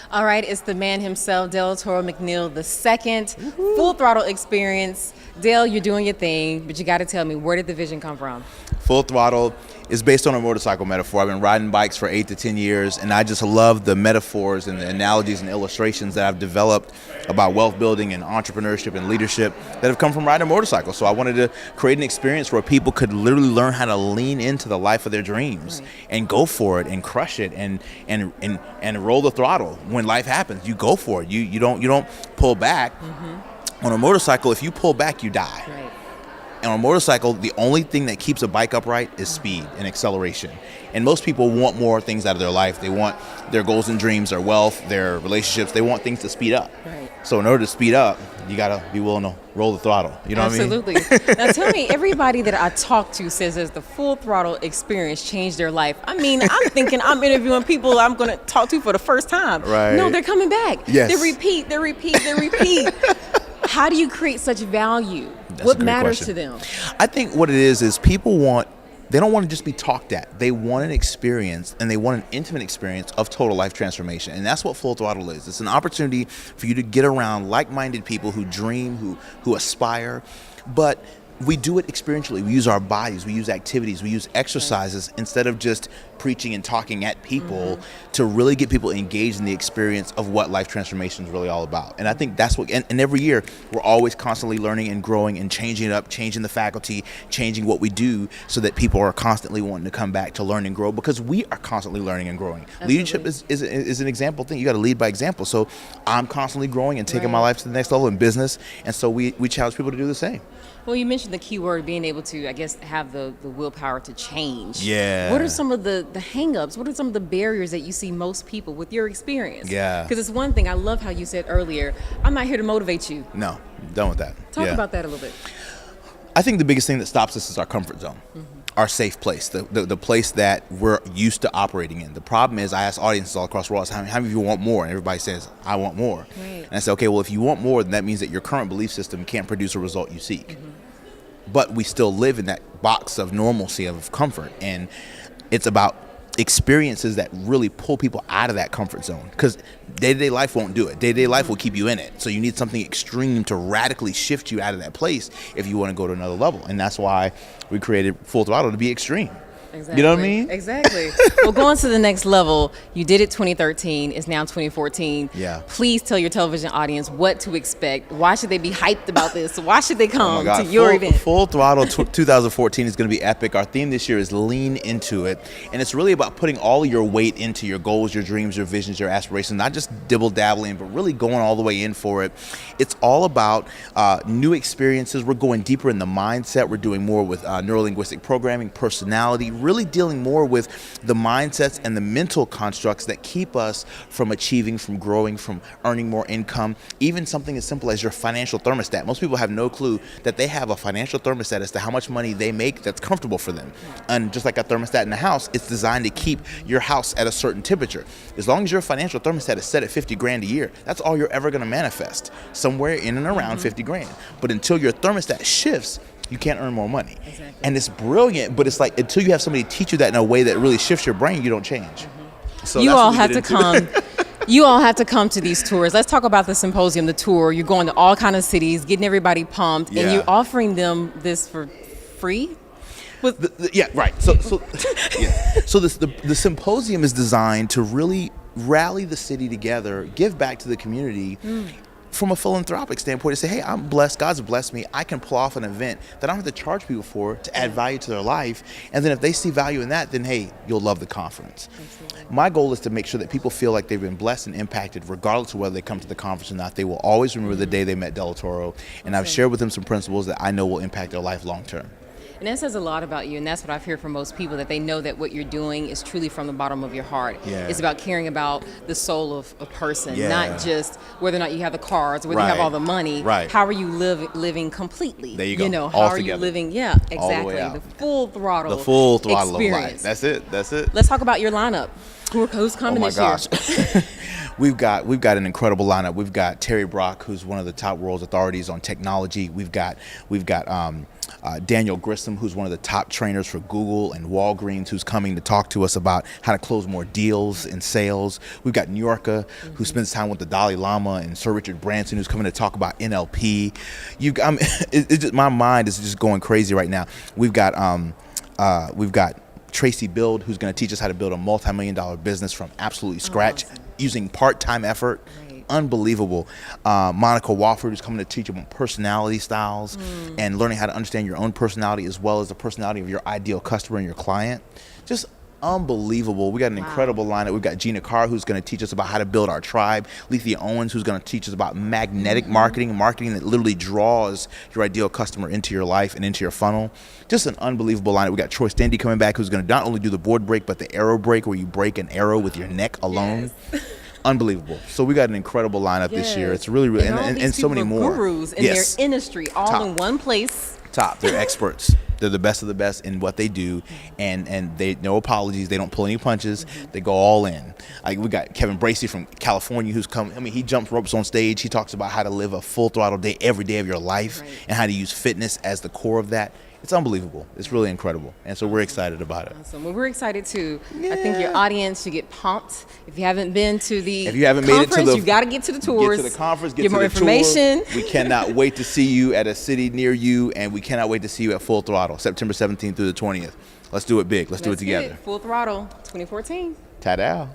All right, it's the man himself, Delatorro McNeal, the second Full Throttle experience. Dale, you're doing your thing, but you got to tell me, where did the vision come from? Full Throttle is based on a motorcycle metaphor. I've been riding bikes for 8 to 10 years, and I just love the metaphors and the analogies and illustrations that I've developed about wealth building and entrepreneurship and leadership that have come from riding a motorcycle. So I wanted to create an experience where people could literally learn how to lean into the life of their dreams and go for it and crush it and roll the throttle. When life happens, you go for it. You don't pull back. On a motorcycle, if you pull back, you die. And on a motorcycle, the only thing that keeps a bike upright is speed and acceleration. And most people want more things out of their life. They want their goals and dreams, their wealth, their relationships. They want things to speed up. So in order to speed up, you gotta be willing to roll the throttle. You know what I mean? Absolutely. Now tell me, everybody that I talk to says that the Full Throttle experience changed their life. I mean, I'm thinking I'm interviewing people I'm gonna talk to for the first time. No, they're coming back. They repeat. How do you create such value? What matters to them? I think what it is people they don't want to just be talked at. They want an experience, and they want an intimate experience of total life transformation. And that's what Full Throttle is. It's an opportunity for you to get around like-minded people who dream, who aspire, but we do it experientially. We use our bodies, we use activities, we use exercises instead of just preaching and talking at people to really get people engaged in the experience of what life transformation is really all about. And I think that's what, and every year we're always constantly learning and growing and changing it up, changing the faculty, changing what we do so that people are constantly wanting to come back to learn and grow because we are constantly learning and growing. Leadership is an example thing. You got to lead by example. So I'm constantly growing and taking my life to the next level in business. And so we challenge people to do the same. Well, you mentioned the key word, being able to, I guess, have the willpower to change. Yeah. What are some of the hang-ups? What are some of the barriers that you see most people with your experience? Yeah. Because it's one thing, I love how you said earlier, I'm not here to motivate you. No, done with that. Talk about that a little bit. I think the biggest thing that stops us is our comfort zone. Our safe place, the place that we're used to operating in. The problem is, I ask audiences all across the world, how many of you want more? And everybody says, I want more. And I say, okay, well, if you want more, then that means that your current belief system can't produce a result you seek. But we still live in that box of normalcy, of comfort. And it's about experiences that really pull people out of that comfort zone, because day-to-day life won't do it. Day-to-day life will keep you in it. So you need something extreme to radically shift you out of that place if you want to go to another level. And that's why we created Full Throttle, to be extreme. Exactly. You know what I mean? Exactly. Well, going to the next level, you did it 2013, it's now 2014. Please tell your television audience what to expect. Why should they be hyped about this? Why should they come to your event? Full Throttle 2014 is going to be epic. Our theme this year is lean into it. And it's really about putting all of your weight into your goals, your dreams, your visions, your aspirations, not just dibble-dabbling, but really going all the way in for it. It's all about new experiences. We're going deeper in the mindset. We're doing more with neuro-linguistic programming, personality, really dealing more with the mindsets and the mental constructs that keep us from achieving, from growing, from earning more income. Even something as simple as your financial thermostat. Most people have no clue that they have a financial thermostat as to how much money they make that's comfortable for them. And just like a thermostat in the house, it's designed to keep your house at a certain temperature. As long as your financial thermostat is set at 50 grand a year, that's all you're ever going to manifest, somewhere in and around 50 grand. But until your thermostat shifts, you can't earn more money. And it's brilliant, but it's like, until you have somebody teach you that in a way that really shifts your brain, you don't change. So you all have to come. You all have to come to these tours. Let's talk about the symposium, the tour. You're going to all kinds of cities, getting everybody pumped, and you're offering them this for free? So the symposium is designed to really rally the city together, give back to the community, from a philanthropic standpoint, to say, hey, I'm blessed, God's blessed me, I can pull off an event that I don't have to charge people for to add value to their life. And then if they see value in that, then hey, you'll love the conference. My goal is to make sure that people feel like they've been blessed and impacted regardless of whether they come to the conference or not. They will always remember the day they met Delatorro, and I've shared with them some principles that I know will impact their life long term. And that says a lot about you, and that's what I've heard from most people, that they know that what you're doing is truly from the bottom of your heart. It's about caring about the soul of a person, not just whether or not you have the cars, or whether you have all the money. How are you living completely? There you go. You know, all how together. are you living? Yeah, exactly. The full throttle. The full throttle experience. of life. That's it. Let's talk about your lineup. Who's coming this year? Oh my gosh. We've got an incredible lineup. We've got Terry Brock, who's one of the top world's authorities on technology. We've got Daniel Grissom, who's one of the top trainers for Google and Walgreens, who's coming to talk to us about how to close more deals in sales. We've got New Yorker, who spends time with the Dalai Lama, and Sir Richard Branson, who's coming to talk about NLP. My mind is just going crazy right now. We've got Tracy Build, who's going to teach us how to build a multi-million-dollar business from absolutely scratch, using part-time effort. Unbelievable. Monica Wofford, who's coming to teach about personality styles and learning how to understand your own personality as well as the personality of your ideal customer and your client. Just unbelievable. We got an incredible lineup. We've got Gina Carr, who's going to teach us about how to build our tribe. Lethea Owens, who's going to teach us about magnetic marketing that literally draws your ideal customer into your life and into your funnel. Just an unbelievable lineup. We got Troy Stanley coming back, who's going to not only do the board break, but the arrow break, where you break an arrow with your neck alone. Yes. Unbelievable. So we got an incredible lineup this year. It's really, and so many more. Gurus in their industry, all in one place. They're experts. They're the best of the best in what they do, and they no apologies. They don't pull any punches. They go all in. Like, we got Kevin Bracey from California, who's come. I mean, he jumps ropes on stage. He talks about how to live a full throttle day every day of your life, and how to use fitness as the core of that. It's unbelievable. It's really incredible. And so we're excited about it. Awesome. Well, we're excited too. Yeah. I think your audience should get pumped. If you haven't been to the conference, you've got to get to the tours. Get to the conference, get more information. We cannot wait to see you at a city near you, and we cannot wait to see you at Full Throttle, September 17th through the 20th. Let's do it big. Let's do it together. Full Throttle 2014. Ta-da.